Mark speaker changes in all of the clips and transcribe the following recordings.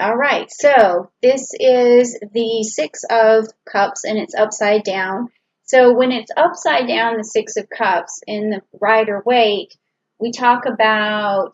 Speaker 1: All right, so this is the Six of Cups and it's upside down. So when it's upside down, the Six of Cups in the Rider Waite, we talk about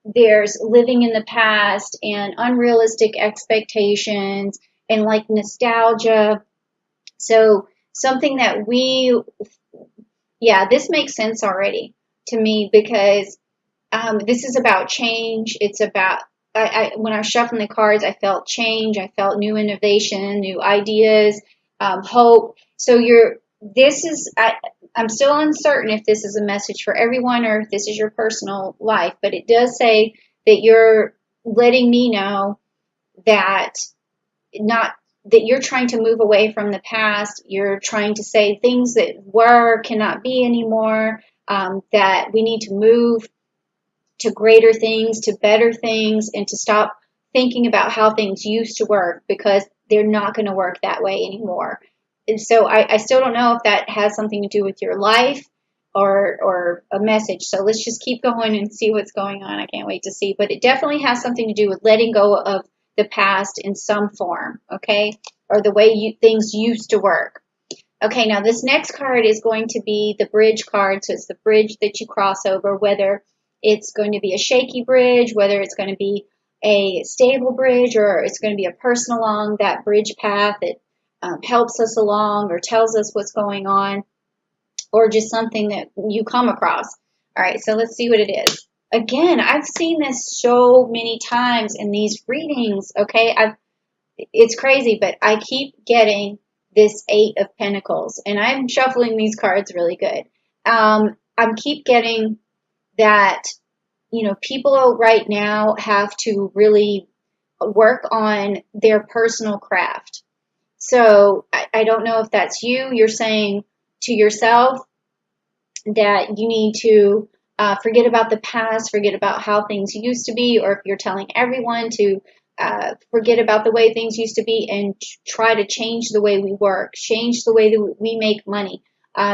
Speaker 1: there's living in the past and unrealistic expectations and like nostalgia. So something that yeah, this makes sense already to me because this is about change. It's about when I was shuffling the cards, I felt change. I felt new innovation, new ideas, hope. So I'm still uncertain if this is a message for everyone or if this is your personal life, but it does say that you're letting me know that not that you're trying to move away from the past. You're trying to say things that were cannot be anymore. That we need to move to greater things, to better things, and to stop thinking about how things used to work because they're not going to work that way anymore. And so I still don't know if that has something to do with your life or a message. So let's just keep going and see what's going on. I can't wait to see. But it definitely has something to do with letting go of the past in some form, okay? Or the way things used to work. Okay, now this next card is going to be the bridge card. So it's the bridge that you cross over, whether it's going to be a shaky bridge, whether it's going to be a stable bridge, or it's going to be a person along that bridge path that helps us along or tells us what's going on, or just something that you come across. All right, so let's see what it is. Again, I've seen this so many times in these readings, okay? It's crazy, but I keep getting this Eight of Pentacles, and I'm shuffling these cards really good. I keep getting that, people right now have to really work on their personal craft. So I don't know if that's you. You're saying to yourself that you need to forget about the past, forget about how things used to be, or if you're telling everyone to forget about the way things used to be and try to change the way we work, change the way that we make money,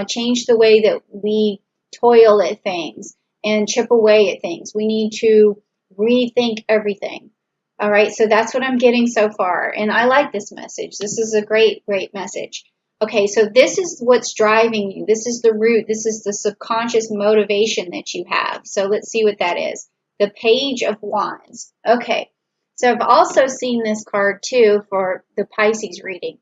Speaker 1: change the way that we toil at things and chip away at things. We need to rethink everything. All right, so that's what I'm getting so far. And I like this message. This is a great, great message. Okay, so this is what's driving you. This is the root. This is the subconscious motivation that you have. So let's see what that is. The Page of Wands. Okay, so I've also seen this card too for the Pisces reading.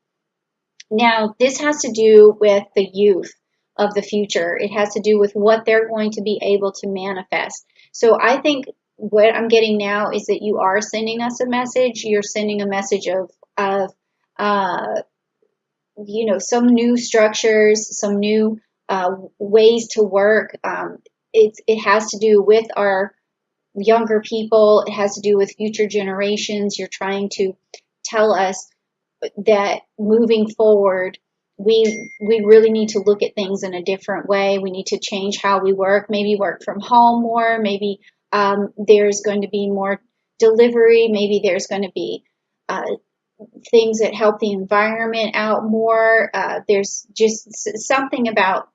Speaker 1: Now, this has to do with the youth of the future. It has to do with what they're going to be able to manifest. So I think what I'm getting now is that you are sending us a message. You're sending a message of some new structures, some new ways to work. It has to do with our younger people. It has to do with future generations. You're trying to tell us that moving forward, we really need to look at things in a different way. We need to change how we work, maybe work from home more, maybe there's going to be more delivery, maybe there's going to be things that help the environment out more. There's just something about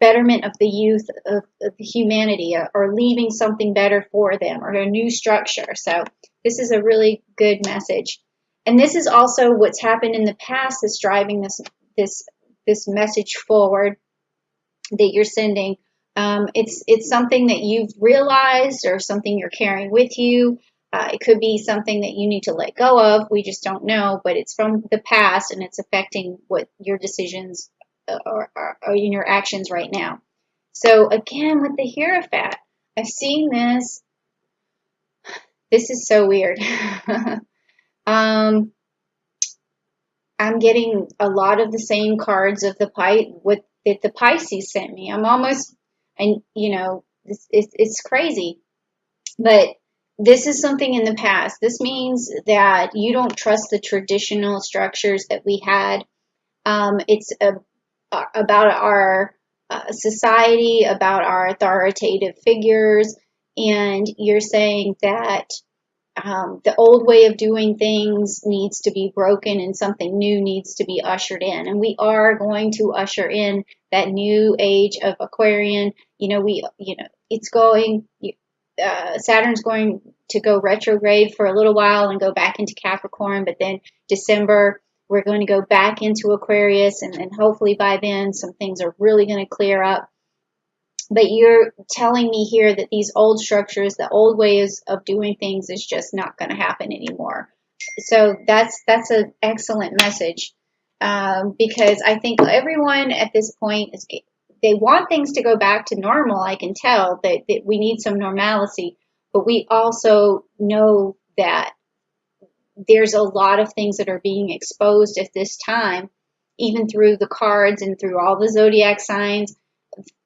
Speaker 1: betterment of the youth of humanity, or leaving something better for them, or a new structure. So this is a really good message. And this is also what's happened in the past that's driving this message forward that you're sending. It's something that you've realized or something you're carrying with you. It could be something that you need to let go of. We just don't know, but it's from the past and it's affecting what your decisions are in your actions right now. So again, with the Hierophant, I've seen this. This is so weird. I'm getting a lot of the same cards of that the Pisces sent me. I'm almost, and it's crazy, but this is something in the past. This means that you don't trust the traditional structures that we had. It's about our society, about our authoritative figures, and you're saying that the old way of doing things needs to be broken and something new needs to be ushered in. And we are going to usher in that new age of Aquarian. It's going. Saturn's going to go retrograde for a little while and go back into Capricorn, but then December we're going to go back into Aquarius, and hopefully by then some things are really going to clear up. But you're telling me here that these old structures, the old ways of doing things is just not going to happen anymore. So that's an excellent message, because I think everyone at this point they want things to go back to normal. I can tell that we need some normalcy, but we also know that there's a lot of things that are being exposed at this time, even through the cards and through all the zodiac signs,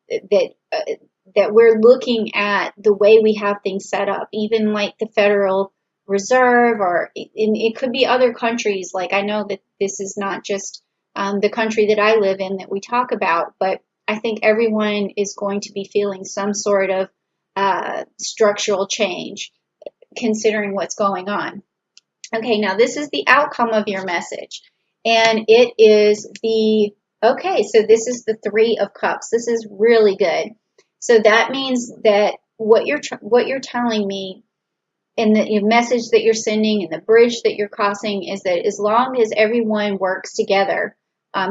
Speaker 1: that we're looking at the way we have things set up, even like the Federal Reserve, or it could be other countries. Like, I know that this is not just the country that I live in that we talk about, but I think everyone is going to be feeling some sort of structural change, considering what's going on. Okay, now this is the outcome of your message, and it is okay, so this is the Three of Cups. This is really good. So that means that what you're telling me, and the message that you're sending, and the bridge that you're crossing, is that as long as everyone works together,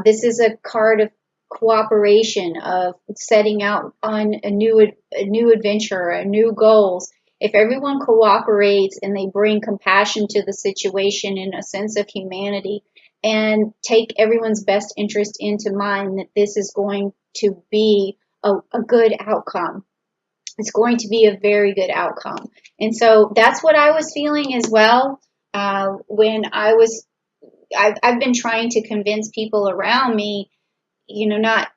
Speaker 1: this is a card of cooperation, of setting out on a new adventure, a new goals. If everyone cooperates and they bring compassion to the situation and a sense of humanity, and take everyone's best interest into mind, that this is going to be a good outcome. It's going to be a very good outcome. And so that's what I was feeling as well. When I've been trying to convince people around me, not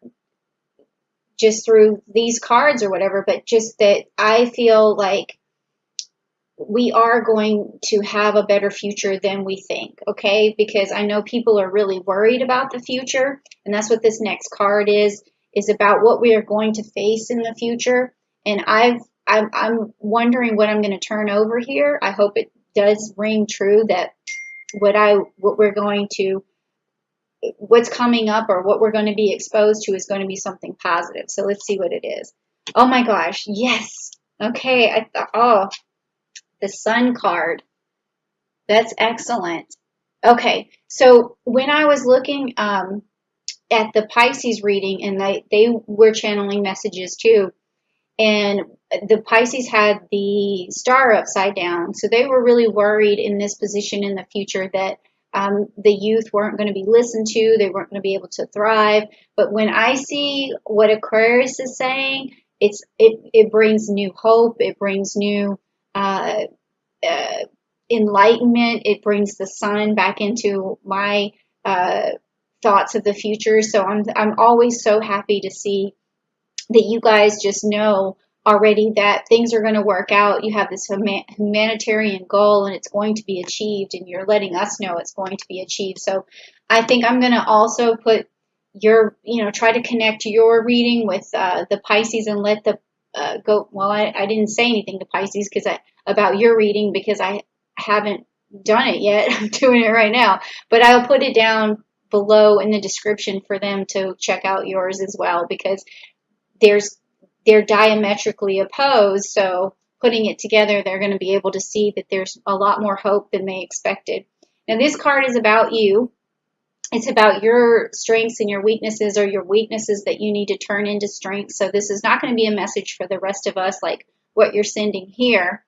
Speaker 1: just through these cards or whatever, but just that I feel like we are going to have a better future than we think, okay? Because I know people are really worried about the future, and that's what this next card is about what we are going to face in the future. And I'm wondering what I'm going to turn over here. I hope it does ring true that what's coming up, or what we're going to be exposed to, is going to be something positive. So let's see what it is. Oh my gosh, yes. Okay, I thought, the Sun card. That's excellent. Okay, so when I was looking at the Pisces reading, and they were channeling messages too, and the Pisces had the star upside down, so they were really worried in this position in the future that the youth weren't going to be listened to, they weren't going to be able to thrive. But when I see what Aquarius is saying, it brings new hope, it brings new enlightenment, it brings the sun back into my thoughts of the future. So I'm always so happy to see that you guys just know already that things are going to work out. You have this humanitarian goal, and it's going to be achieved, and you're letting us know it's going to be achieved. So I think I'm going to also put try to connect your reading with the Pisces, and let the go. Well, I didn't say anything to Pisces about your reading, because I haven't done it yet. I'm doing it right now, but I'll put it down below in the description for them to check out yours as well, because they're diametrically opposed. So putting it together, they're going to be able to see that there's a lot more hope than they expected. Now, this card is about you. It's about your strengths and your weaknesses, or your weaknesses that you need to turn into strengths. So this is not going to be a message for the rest of us like what you're sending here.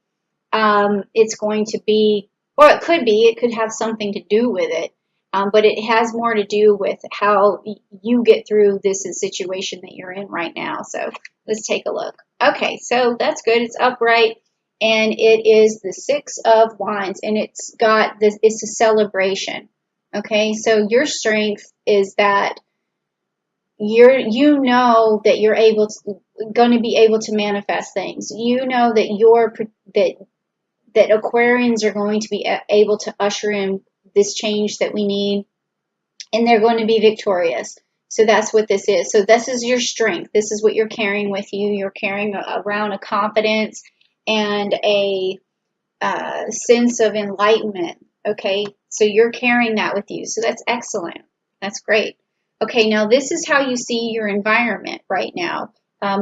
Speaker 1: It's going to be, or it could have something to do with it. But it has more to do with how you get through this situation that you're in right now. So let's take a look. Okay, so that's good. It's upright, and it is the Six of Wands, and it's a celebration. Okay, so your strength is that you know that you're going to be able to manifest things. You know that that Aquarians are going to be able to usher in this change that we need, and they're going to be victorious. So that's what this is. So this is your strength. This is what you're carrying with you. You're carrying around a confidence and a sense of enlightenment. Okay, so you're carrying that with you. So that's excellent. That's great. Okay, now this is how you see your environment right now.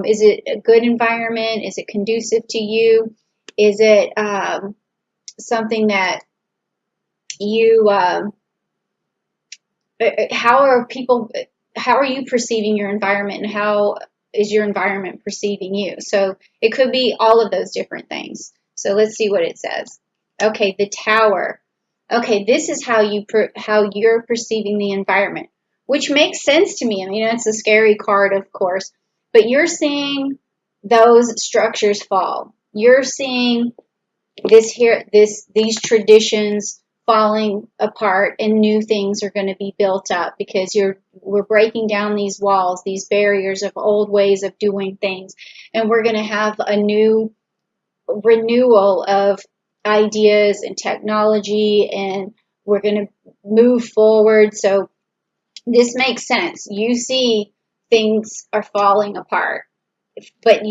Speaker 1: Is it a good environment? Is it conducive to you? Is it something that you, how are you perceiving your environment, and how is your environment perceiving you? So it could be all of those different things. So let's see what it says. Okay, the Tower. Okay, this is how you're perceiving the environment, which makes sense to me. I mean, it's a scary card, of course, but you're seeing those structures fall. You're seeing these traditions falling apart, and new things are going to be built up because we're breaking down these walls, these barriers of old ways of doing things, and we're going to have a new renewal of ideas and technology, and we're going to move forward. So this makes sense. You see things are falling apart, but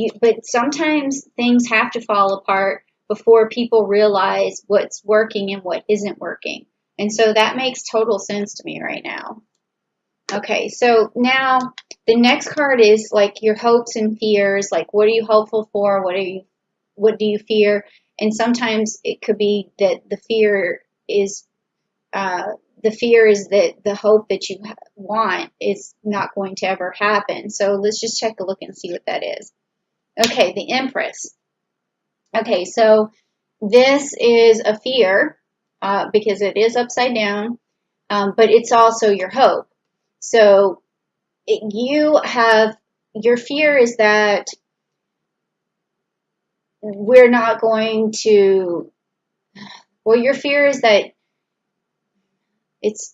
Speaker 1: sometimes things have to fall apart before people realize what's working and what isn't working. And so that makes total sense to me right now. Okay, so now the next card is like your hopes and fears. Like, what are you hopeful for? What do you fear? And sometimes it could be that the fear is that the hope that you want is not going to ever happen. So let's just take a look and see what that is. Okay, the Empress. Okay, so this is a fear because it is upside down, but it's also your hope. So your fear is that we're not going to, well, your fear is that it's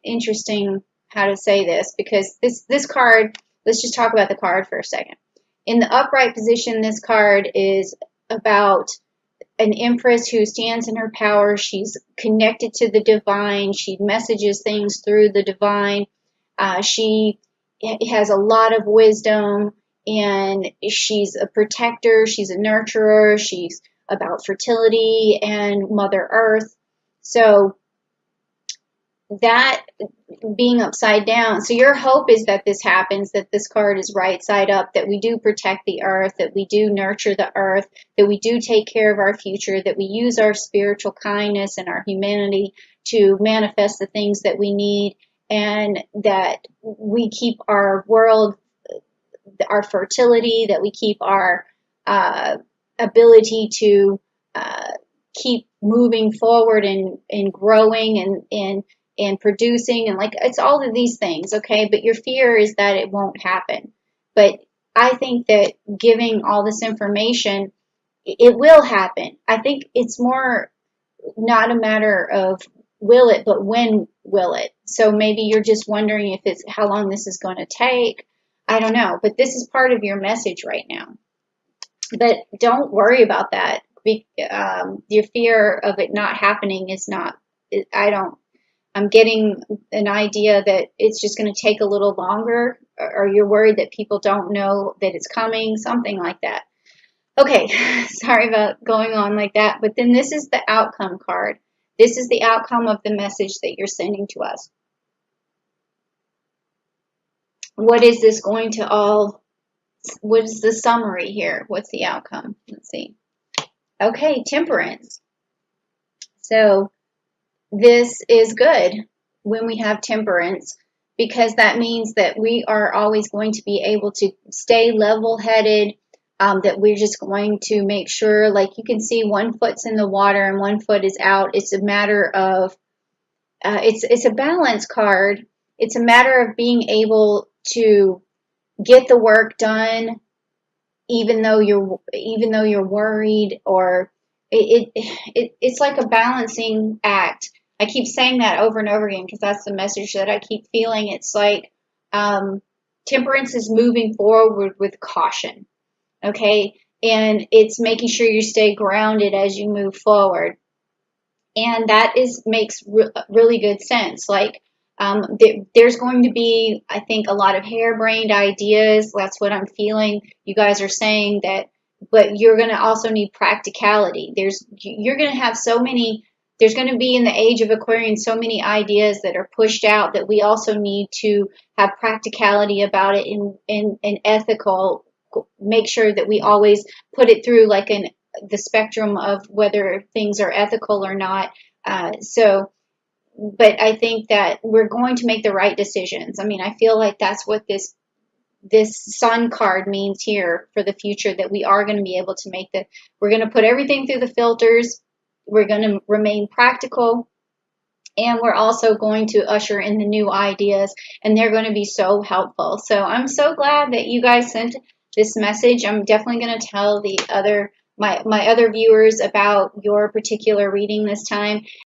Speaker 1: interesting how to say this, because this card, let's just talk about the card for a second. In the upright position, this card is about an empress who stands in her power. She's connected to the divine. She messages things through the divine. She has a lot of wisdom, and she's a protector. She's a nurturer. She's about fertility and Mother Earth. So that being upside down. So your hope is that this happens, that this card is right side up, that we do protect the earth, that we do nurture the earth, that we do take care of our future, that we use our spiritual kindness and our humanity to manifest the things that we need, and that we keep our world, our fertility, that we keep our ability to keep moving forward and growing and producing, and like, it's all of these things, okay? But your fear is that it won't happen. But I think that giving all this information, it will happen. I think it's more not a matter of will it, but when will it? So maybe you're just wondering if it's how long this is going to take. I don't know, but this is part of your message right now. But don't worry about that. Your fear of it not happening is not, I'm getting an idea that it's just going to take a little longer, or you're worried that people don't know that it's coming, something like that. Okay, sorry about going on like that, but then this is the outcome card. This is the outcome of the message that you're sending to us. What is this going to all, what is the summary here? What's the outcome? Let's see. Okay, Temperance. So this is good when we have temperance, because that means that we are always going to be able to stay level-headed, that we're just going to make sure, like you can see, one foot's in the water and one foot is out. It's a matter of, it's a balance card. It's a matter of being able to get the work done, even though you're worried, or it's like a balancing act. I keep saying that over and over again because that's the message that I keep feeling. It's like temperance is moving forward with caution, okay? And it's making sure you stay grounded as you move forward. And that makes really good sense. Like, there's going to be, I think, a lot of harebrained ideas. That's what I'm feeling. You guys are saying that, but you're going to also need practicality. You're going to have so many, there's going to be, in the age of Aquarian, so many ideas that are pushed out, that we also need to have practicality about it, and ethical, make sure that we always put it through like the spectrum of whether things are ethical or not. But I think that we're going to make the right decisions. I mean, I feel like that's what this sun card means here for the future, that we are going to be able to we're going to put everything through the filters. We're going to remain practical. And we're also going to usher in the new ideas, and they're going to be so helpful. So I'm so glad that you guys sent this message. I'm definitely going to tell my other viewers about your particular reading this time.